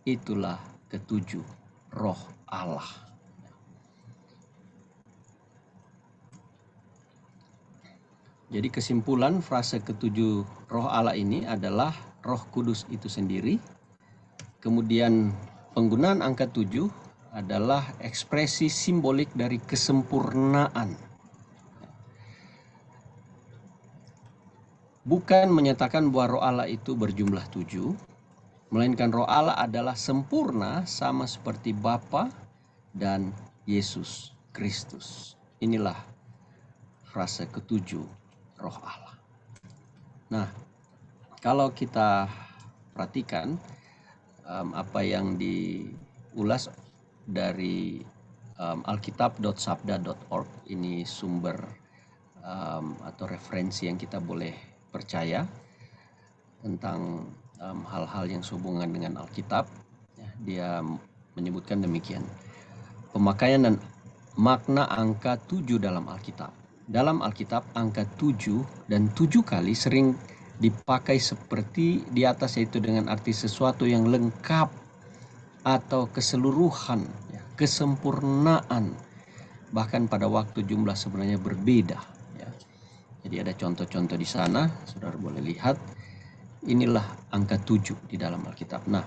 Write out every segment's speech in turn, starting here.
itulah ketujuh roh Allah. Jadi kesimpulan frase ketujuh roh Allah ini adalah Roh Kudus itu sendiri. Kemudian penggunaan angka 7 adalah ekspresi simbolik dari kesempurnaan. Bukan menyatakan bahwa roh Allah itu berjumlah 7, melainkan roh Allah adalah sempurna sama seperti Bapa dan Yesus Kristus. Inilah frase ketujuh roh Allah. Nah, kalau kita perhatikan apa yang diulas dari alkitab.sabda.org, ini sumber atau referensi yang kita boleh percaya tentang hal-hal yang sehubungan dengan Alkitab. Dia menyebutkan demikian. Pemakaian dan makna angka 7 dalam Alkitab. Dalam Alkitab, angka 7 dan 7 kali sering dipakai seperti di atas, yaitu dengan arti sesuatu yang lengkap atau keseluruhan, kesempurnaan. Bahkan pada waktu jumlah sebenarnya berbeda. Jadi ada contoh-contoh di sana, saudara boleh lihat. Inilah angka 7 di dalam Alkitab. Nah,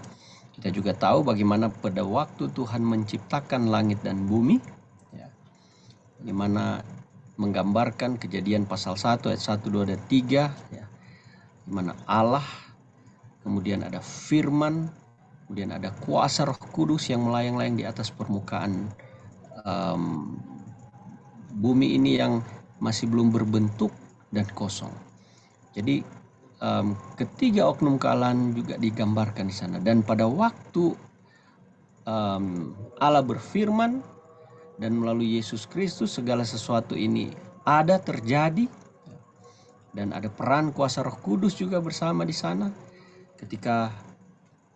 kita juga tahu bagaimana pada waktu Tuhan menciptakan langit dan bumi, di mana menggambarkan Kejadian pasal 1 ayat 1, 2, dan 3, di mana Allah, kemudian ada firman, kemudian ada kuasa Roh Kudus yang melayang-layang di atas permukaan bumi ini yang masih belum berbentuk dan kosong. Jadi ketiga oknum kealahan juga digambarkan di sana. Dan pada waktu Allah berfirman dan melalui Yesus Kristus segala sesuatu ini ada terjadi, dan ada peran kuasa Roh Kudus juga bersama di sana. Ketika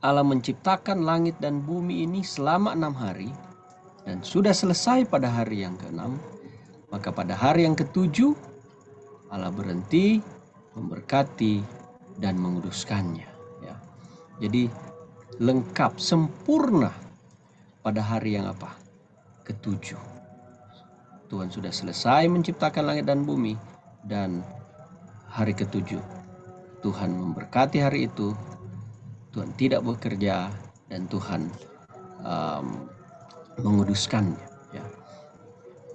Allah menciptakan langit dan bumi ini selama 6 hari dan sudah selesai pada hari yang ke-6, maka pada hari yang ke-7 Allah berhenti, memberkati, dan menguduskannya. Jadi lengkap, sempurna pada hari yang apa? Ke-7. Tuhan sudah selesai menciptakan langit dan bumi, dan hari ke-7 Tuhan memberkati hari itu. Tuhan tidak bekerja dan Tuhan menguduskannya.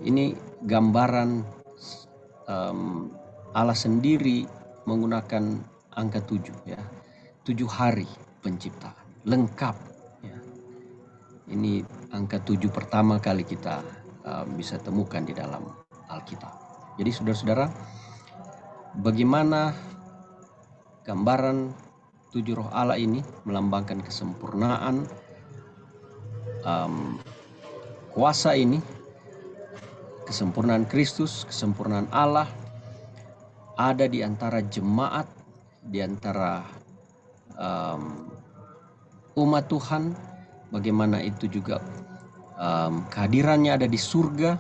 Ini gambaran Allah sendiri menggunakan angka 7, 7 hari penciptaan, lengkap. Ini angka 7 pertama kali kita bisa temukan di dalam Alkitab. Jadi saudara-saudara, bagaimana gambaran 7 roh Allah ini melambangkan kesempurnaan kuasa ini, kesempurnaan Kristus, kesempurnaan Allah ada di antara jemaat, di antara umat Tuhan. Bagaimana itu juga kehadirannya ada di surga.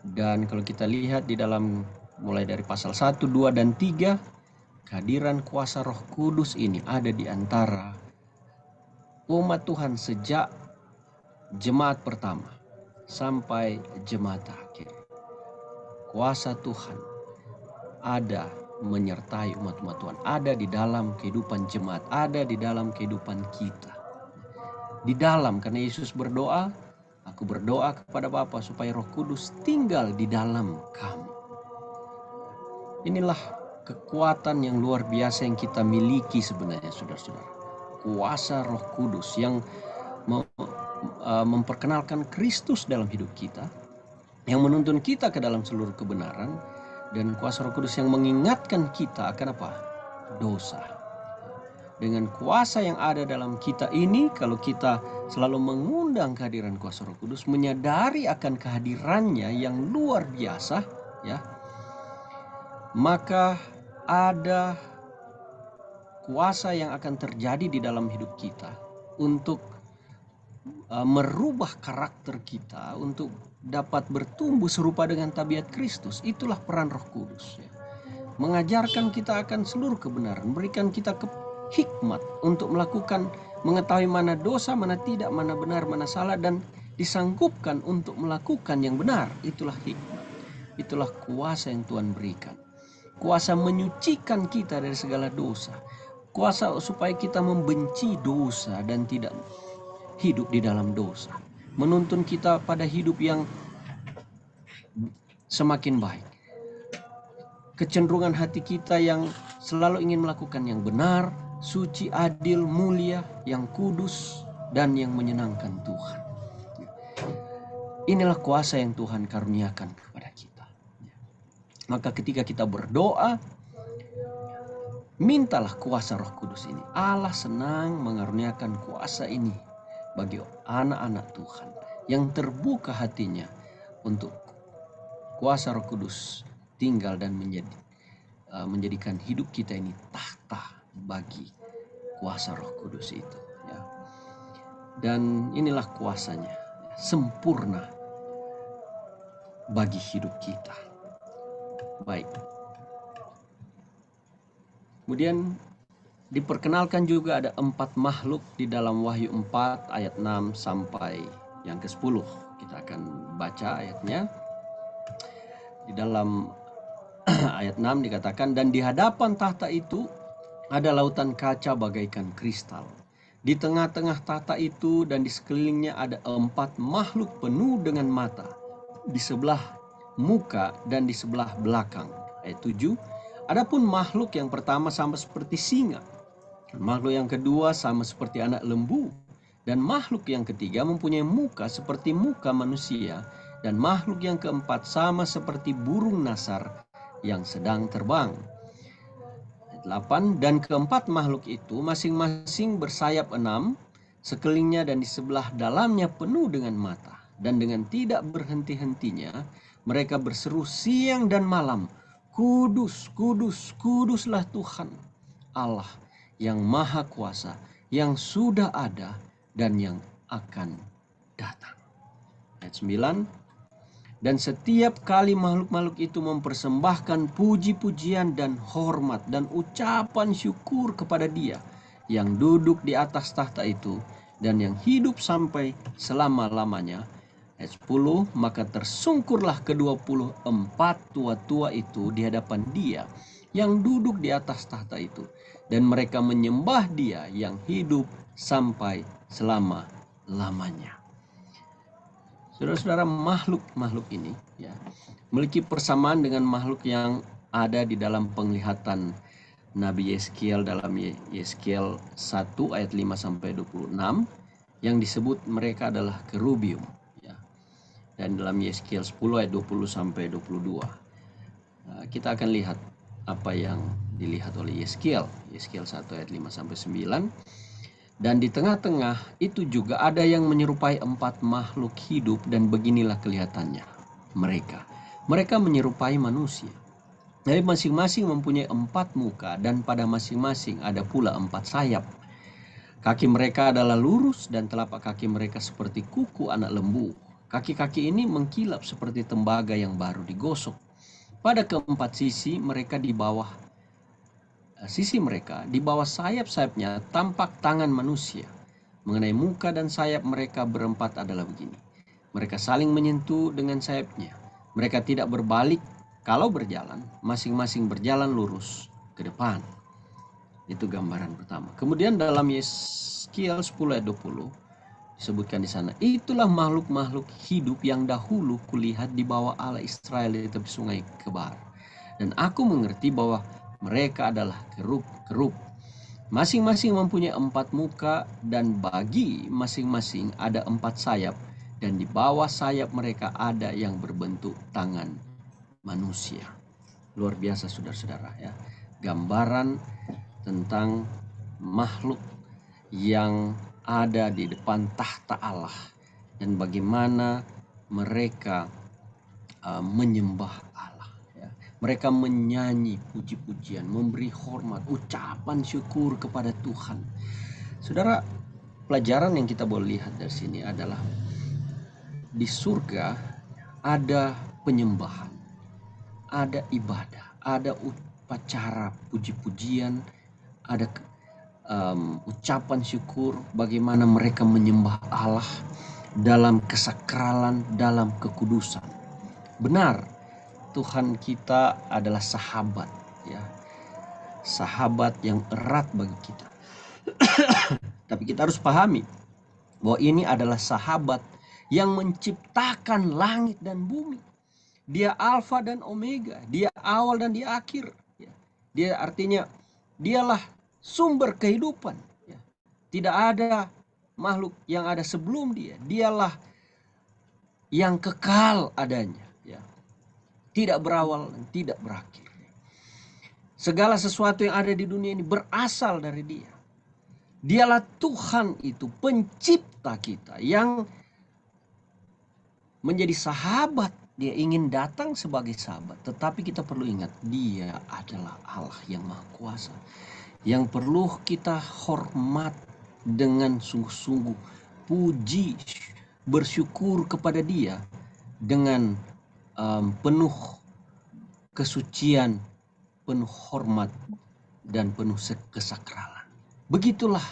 Dan kalau kita lihat di dalam mulai dari pasal 1, 2, dan 3, kehadiran kuasa Roh Kudus ini ada di antara umat Tuhan sejak jemaat pertama sampai jemaat akhir. Kuasa Tuhan ada menyertai umat-umat Tuhan, ada di dalam kehidupan jemaat, ada di dalam kehidupan kita. Di dalam, karena Yesus berdoa, aku berdoa kepada Bapa supaya Roh Kudus tinggal di dalam kamu. Inilah kekuatan yang luar biasa yang kita miliki sebenarnya, saudara-saudara. Kuasa Roh Kudus yang memperkenalkan Kristus dalam hidup kita, yang menuntun kita ke dalam seluruh kebenaran, dan kuasa Roh Kudus yang mengingatkan kita akan apa? Dosa. Dengan kuasa yang ada dalam kita ini, kalau kita selalu mengundang kehadiran kuasa Roh Kudus, menyadari akan kehadirannya yang luar biasa, maka ada kuasa yang akan terjadi di dalam hidup kita untuk merubah karakter kita, untuk dapat bertumbuh serupa dengan tabiat Kristus. Itulah peran Roh Kudus, mengajarkan kita akan seluruh kebenaran, memberikan kita hikmat untuk melakukan mengetahui mana dosa, mana tidak, mana benar, mana salah, dan disanggupkan untuk melakukan yang benar. Itulah hikmat, itulah kuasa yang Tuhan berikan. Kuasa menyucikan kita dari segala dosa, kuasa supaya kita membenci dosa dan tidak hidup di dalam dosa, menuntun kita pada hidup yang semakin baik. Kecenderungan hati kita yang selalu ingin melakukan yang benar, suci, adil, mulia, yang kudus, dan yang menyenangkan Tuhan. Inilah kuasa yang Tuhan karuniakan kepada kita. Maka ketika kita berdoa, mintalah kuasa Roh Kudus ini. Allah senang mengaruniakan kuasa ini bagi anak-anak Tuhan yang terbuka hatinya untuk kuasa Roh Kudus tinggal dan menjadikan hidup kita ini tahta bagi kuasa Roh Kudus itu, ya. Dan inilah kuasanya, sempurna bagi hidup kita. Baik. Kemudian diperkenalkan juga ada 4 makhluk di dalam Wahyu 4 ayat 6 sampai yang ke-10. Kita akan baca ayatnya. Di dalam ayat 6 dikatakan, dan di hadapan tahta itu ada lautan kaca bagaikan kristal. Di tengah-tengah tahta itu dan di sekelilingnya ada 4 makhluk penuh dengan mata, di sebelah muka dan di sebelah belakang. Ayat 7, adapun makhluk yang pertama sama seperti singa, makhluk yang kedua sama seperti anak lembu, dan makhluk yang ketiga mempunyai muka seperti muka manusia, dan makhluk yang keempat sama seperti burung nasar yang sedang terbang. 8, dan keempat makhluk itu masing-masing bersayap 6, sekelilingnya dan di sebelah dalamnya penuh dengan mata, dan dengan tidak berhenti-hentinya mereka berseru siang dan malam, kudus, kudus, kuduslah Tuhan Allah yang maha kuasa, yang sudah ada dan yang akan datang. Ayat 9, dan setiap kali makhluk-makhluk itu mempersembahkan puji-pujian dan hormat dan ucapan syukur kepada Dia yang duduk di atas tahta itu dan yang hidup sampai selama-lamanya. Ayat 10, maka tersungkurlah ke-24 tua-tua itu di hadapan Dia yang duduk di atas tahta itu, dan mereka menyembah Dia yang hidup sampai selama-lamanya. Saudara-saudara, makhluk-makhluk ini ya memiliki persamaan dengan makhluk yang ada di dalam penglihatan Nabi Yeskiel dalam Yeskiel 1 ayat 5 sampai 26 yang disebut mereka adalah kerubium, ya. Dan dalam Yeskiel 10 ayat 20 sampai 22. Kita akan lihat apa yang dilihat oleh Yeskiel 1 ayat 5 sampai 9. Dan di tengah-tengah itu juga ada yang menyerupai 4 makhluk hidup, dan beginilah kelihatannya mereka. Mereka menyerupai manusia. Jadi masing-masing mempunyai 4 muka, dan pada masing-masing ada pula 4 sayap. Kaki mereka adalah lurus dan telapak kaki mereka seperti kuku anak lembu. Kaki-kaki ini mengkilap seperti tembaga yang baru digosok. Pada keempat sisi mereka di bawah sayap-sayapnya tampak tangan manusia. Mengenai muka dan sayap mereka berempat adalah begini. Mereka saling menyentuh dengan sayapnya. Mereka tidak berbalik kalau berjalan, masing-masing berjalan lurus ke depan. Itu gambaran pertama. Kemudian dalam Yeskiel 10 ayat 20 disebutkan di sana, itulah makhluk-makhluk hidup yang dahulu kulihat di bawah Allah Israel di tepi sungai Kebar. Dan aku mengerti bahwa mereka adalah kerub-kerub. Masing-masing mempunyai 4 muka, dan bagi masing-masing ada 4 sayap, dan di bawah sayap mereka ada yang berbentuk tangan manusia. Luar biasa saudara-saudara, ya. Gambaran tentang makhluk yang ada di depan tahta Allah dan bagaimana mereka menyembah Allah. Mereka menyanyi puji-pujian, memberi hormat, ucapan syukur kepada Tuhan. Saudara, pelajaran yang kita boleh lihat dari sini adalah di surga ada penyembahan, ada ibadah, ada upacara puji-pujian, ada ucapan syukur, bagaimana mereka menyembah Allah dalam kesakralan, dalam kekudusan. Benar, Tuhan kita adalah sahabat, ya, sahabat yang erat bagi kita. Tapi kita harus pahami bahwa ini adalah sahabat yang menciptakan langit dan bumi. Dia Alfa dan Omega, dia awal dan dia akhir. Dia artinya dialah sumber kehidupan. Tidak ada makhluk yang ada sebelum dia. Dialah yang kekal adanya. Tidak berawal dan tidak berakhir. Segala sesuatu yang ada di dunia ini berasal dari dia. Dialah Tuhan itu, pencipta kita, yang menjadi sahabat. Dia ingin datang sebagai sahabat. Tetapi kita perlu ingat, dia adalah Allah yang Maha Kuasa, yang perlu kita hormat dengan sungguh-sungguh, puji, bersyukur kepada dia dengan penuh kesucian, penuh hormat, dan penuh kesakralan. Begitulah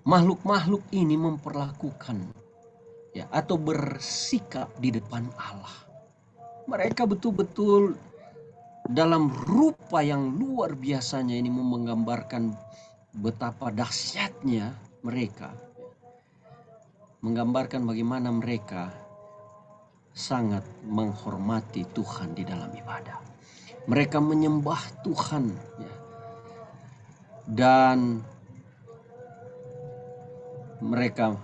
makhluk-makhluk ini memperlakukan, atau bersikap di depan Allah. Mereka betul-betul dalam rupa yang luar biasanya ini menggambarkan betapa dahsyatnya mereka, menggambarkan bagaimana mereka sangat menghormati Tuhan di dalam ibadah. Mereka menyembah Tuhan, dan mereka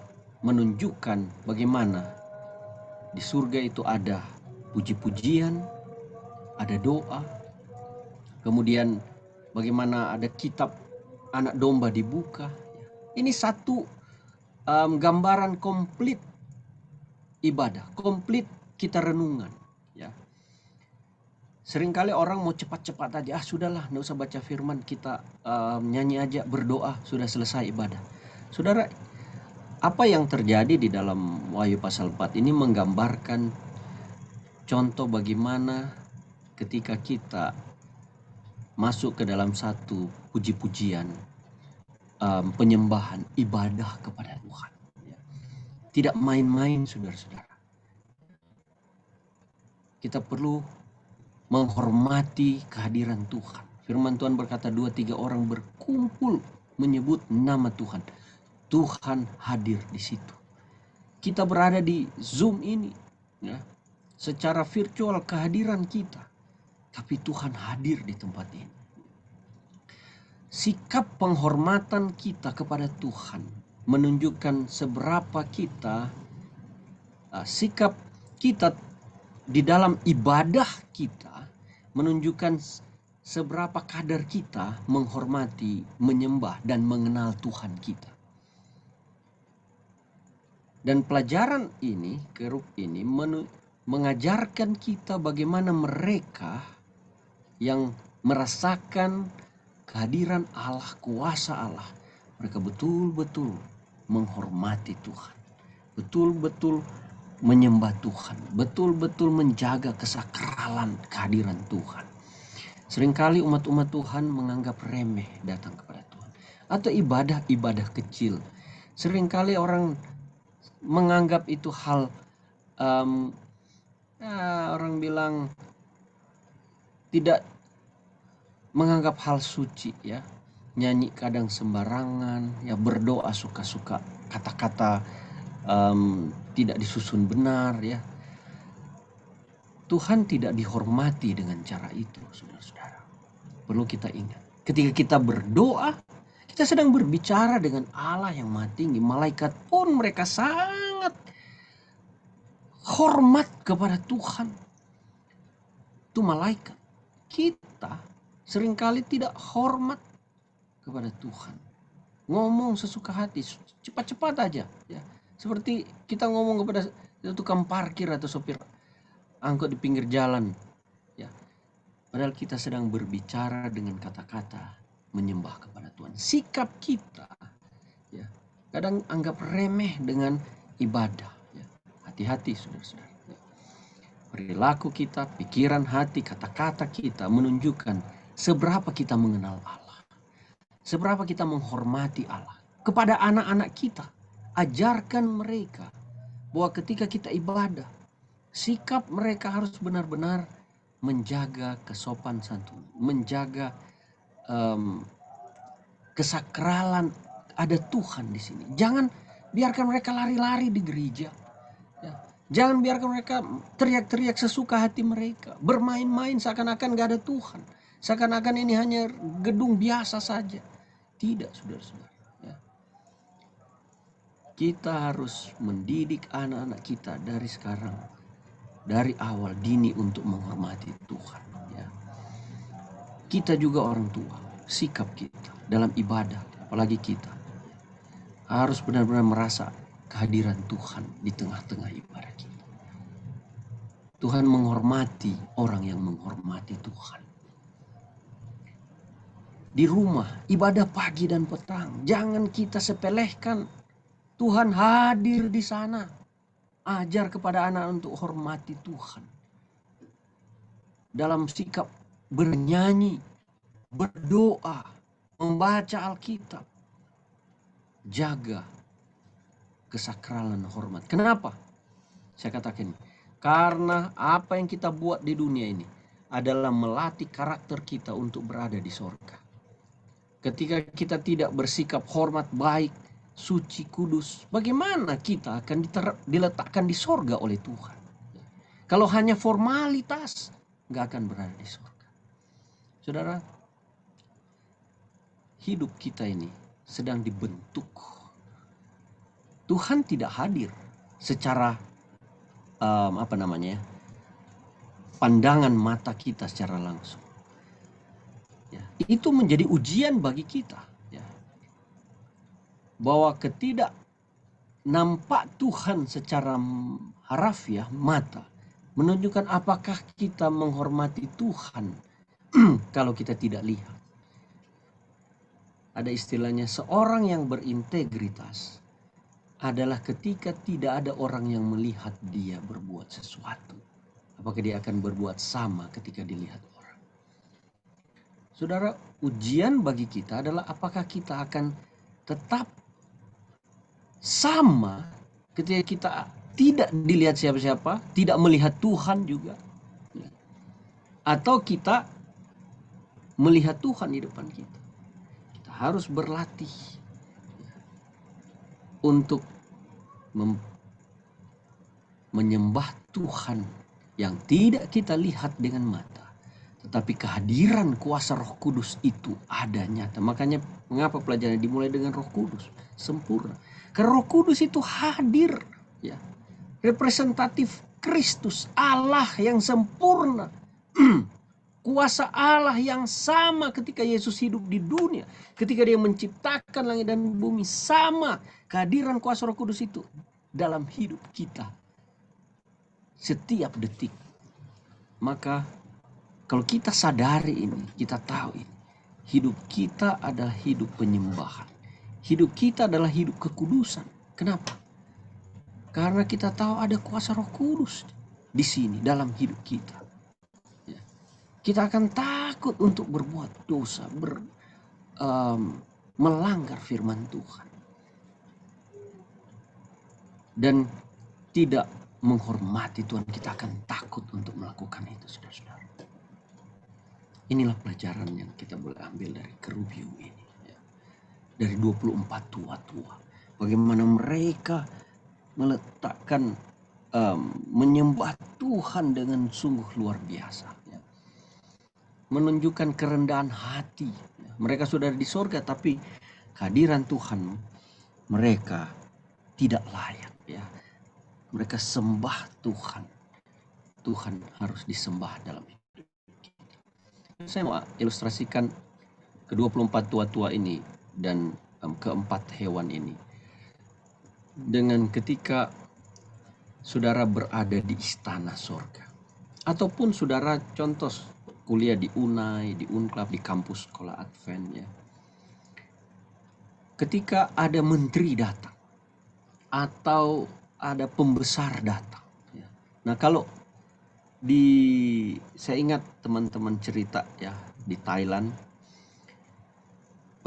menunjukkan bagaimana di surga itu ada puji-pujian, ada doa, kemudian bagaimana ada kitab anak domba dibuka. Ini satu gambaran komplit ibadah, komplit kita renungan. Seringkali orang mau cepat-cepat aja, sudahlah, nggak usah baca firman, kita nyanyi aja, berdoa, sudah selesai ibadah. Saudara, apa yang terjadi di dalam Wahyu pasal 4 ini menggambarkan contoh bagaimana ketika kita masuk ke dalam satu puji-pujian, penyembahan, ibadah kepada Tuhan. Tidak main-main, saudara-saudara. Kita perlu menghormati kehadiran Tuhan. Firman Tuhan berkata, 2-3 orang berkumpul menyebut nama Tuhan, Tuhan hadir di situ. Kita berada di Zoom ini, secara virtual kehadiran kita, tapi Tuhan hadir di tempat ini. Sikap penghormatan kita kepada Tuhan menunjukkan seberapa kita, sikap kita di dalam ibadah kita menunjukkan seberapa kadar kita menghormati, menyembah, dan mengenal Tuhan kita. Dan pelajaran ini, kerub ini mengajarkan kita bagaimana mereka yang merasakan kehadiran Allah, kuasa Allah, mereka betul-betul menghormati Tuhan, betul-betul menyembah Tuhan, betul-betul menjaga kesakralan kehadiran Tuhan. Seringkali umat-umat Tuhan menganggap remeh datang kepada Tuhan, atau ibadah-ibadah kecil. Seringkali orang menganggap itu hal, orang bilang tidak menganggap hal suci, nyanyi kadang sembarangan, berdoa suka-suka, kata-kata tidak disusun benar, Tuhan tidak dihormati dengan cara itu, saudara-saudara. Perlu kita ingat, ketika kita berdoa, kita sedang berbicara dengan Allah yang Maha Tinggi. Malaikat pun mereka sangat hormat kepada Tuhan. Itu malaikat. Kita seringkali tidak hormat kepada Tuhan. Ngomong sesuka hati, cepat-cepat aja. Seperti kita ngomong kepada tukang parkir atau sopir angkot di pinggir jalan. Padahal kita sedang berbicara dengan kata-kata menyembah kepada Tuhan. Sikap kita kadang anggap remeh dengan ibadah. Hati-hati, saudara-saudara. Perilaku kita, pikiran hati, kata-kata kita menunjukkan seberapa kita mengenal Allah, Seberapa kita menghormati Allah. Kepada anak-anak kita, ajarkan mereka bahwa ketika kita ibadah, sikap mereka harus benar-benar menjaga kesopan santun, menjaga kesakralan, ada Tuhan di sini. Jangan biarkan mereka lari-lari di gereja. Ya. Jangan biarkan mereka teriak-teriak sesuka hati mereka, bermain-main seakan-akan gak ada Tuhan, seakan-akan ini hanya gedung biasa saja. Tidak, saudara-saudara. Ya. Kita harus mendidik anak-anak kita dari sekarang, dari awal dini untuk menghormati Tuhan. Ya. Kita juga orang tua, sikap kita dalam ibadah, apalagi kita, harus benar-benar merasa kehadiran Tuhan di tengah-tengah ibadah kita. Tuhan menghormati orang yang menghormati Tuhan. Di rumah, ibadah pagi dan petang, jangan kita sepelehkan. Tuhan hadir di sana. Ajar kepada anak untuk hormati Tuhan. Dalam sikap bernyanyi, berdoa, membaca Alkitab. Jaga kesakralan hormat. Kenapa? Saya katakan, karena apa yang kita buat di dunia ini adalah melatih karakter kita untuk berada di sorga. Ketika kita tidak bersikap hormat, baik, suci, kudus, bagaimana kita akan diletakkan di sorga oleh Tuhan? Kalau hanya formalitas, gak akan berada di sorga. Saudara, hidup kita ini sedang dibentuk. Tuhan tidak hadir secara pandangan mata kita secara langsung. Ya, itu menjadi ujian bagi kita. Ya. Bahwa ketidak nampak Tuhan secara harafiah mata menunjukkan apakah kita menghormati Tuhan kalau kita tidak lihat. Ada istilahnya, seorang yang berintegritas adalah ketika tidak ada orang yang melihat dia berbuat sesuatu. Apakah dia akan berbuat sama ketika dilihat orang? Saudara, ujian bagi kita adalah apakah kita akan tetap sama ketika kita tidak dilihat siapa-siapa, tidak melihat Tuhan juga. Atau kita melihat Tuhan di depan kita. Kita harus berlatih untuk menyembah Tuhan yang tidak kita lihat dengan mata, tetapi kehadiran kuasa Roh Kudus itu ada nyata. Makanya mengapa pelajaran dimulai dengan Roh Kudus sempurna? Karena Roh Kudus itu hadir, ya, representatif Kristus, Allah yang sempurna. Kuasa Allah yang sama ketika Yesus hidup di dunia, ketika dia menciptakan langit dan bumi, sama kehadiran kuasa Roh Kudus itu dalam hidup kita setiap detik. Maka kalau kita sadari ini, kita tahu ini, hidup kita adalah hidup penyembahan. Hidup kita adalah hidup kekudusan. Kenapa? Karena kita tahu ada kuasa Roh Kudus di sini dalam hidup kita. Kita akan takut untuk berbuat dosa, melanggar firman Tuhan. Dan tidak menghormati Tuhan, kita akan takut untuk melakukan itu, saudara-saudara. Inilah pelajaran yang kita boleh ambil dari Kerubium ini. Ya. Dari 24 tua-tua. Bagaimana mereka meletakkan, menyembah Tuhan dengan sungguh luar biasa. Menunjukkan kerendahan hati. Mereka sudah di sorga, tapi kehadiran Tuhan mereka tidak layak. Ya. Mereka sembah Tuhan. Tuhan harus disembah dalam hidup kita. Saya mau ilustrasikan ke-24 tua-tua ini dan keempat hewan ini dengan ketika saudara berada di istana sorga. Ataupun saudara contoh kuliah di UNAI, di UNCLAP, di kampus sekolah Advent, ya. Ketika ada menteri datang atau ada pembesar datang, ya. Nah, kalau saya ingat teman-teman cerita, ya, di Thailand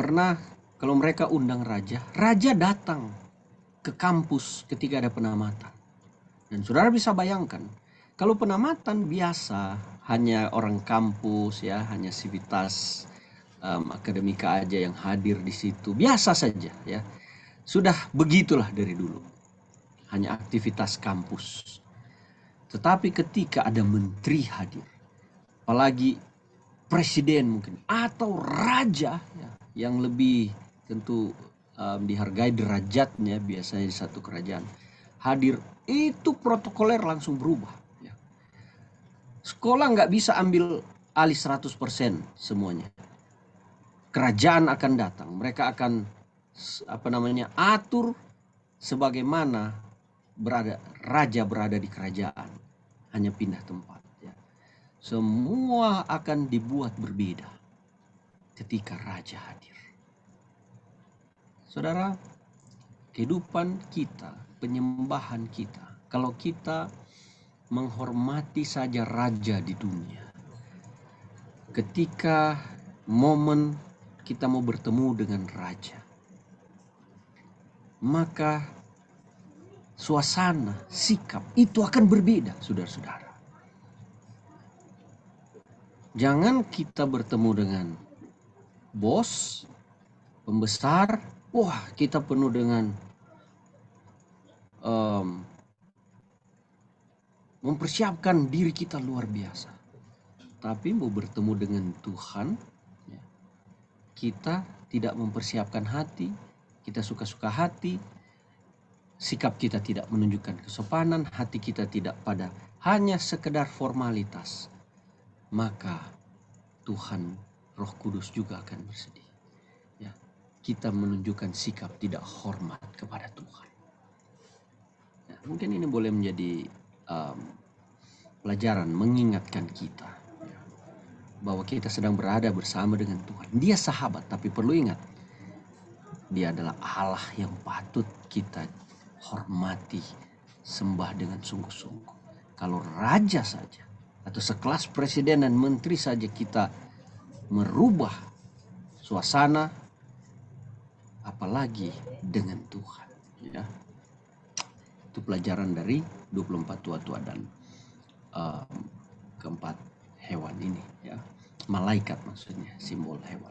pernah kalau mereka undang raja, raja datang ke kampus ketika ada penamatan. Dan saudara bisa bayangkan, kalau penamatan biasa hanya orang kampus ya, hanya sivitas akademika aja yang hadir di situ, biasa saja ya. Sudah begitulah dari dulu. Hanya aktivitas kampus. Tetapi ketika ada menteri hadir, apalagi presiden mungkin atau raja ya, yang lebih tentu dihargai derajatnya biasanya di satu kerajaan hadir, itu protokoler langsung berubah ya. Sekolah nggak bisa ambil alih 100% semuanya. Kerajaan akan datang, mereka akan atur sebagaimana raja berada di kerajaan, hanya pindah tempat ya. Semua akan dibuat berbeda ketika raja hadir. Saudara, kehidupan kita, penyembahan kita, kalau kita menghormati saja raja di dunia, ketika momen kita mau bertemu dengan raja, maka suasana, sikap itu akan berbeda, saudara-saudara. Jangan kita bertemu dengan bos, pembesar, wah kita penuh dengan mempersiapkan diri kita luar biasa. Tapi mau bertemu dengan Tuhan, ya, kita tidak mempersiapkan hati, kita suka-suka hati, sikap kita tidak menunjukkan kesopanan, hati kita tidak pada hanya sekedar formalitas, maka Tuhan Roh Kudus juga akan bersedih. Ya, kita menunjukkan sikap tidak hormat kepada Tuhan. Ya, mungkin ini boleh menjadi pelajaran mengingatkan kita ya, bahwa kita sedang berada bersama dengan Tuhan. Dia sahabat, tapi perlu ingat, Dia adalah Allah yang patut kita hormati, sembah dengan sungguh-sungguh. Kalau raja saja atau sekelas presiden dan menteri saja kita merubah suasana, apalagi dengan Tuhan ya. Itu pelajaran dari 24 tua-tua dan keempat hewan ini ya, malaikat maksudnya, simbol hewan.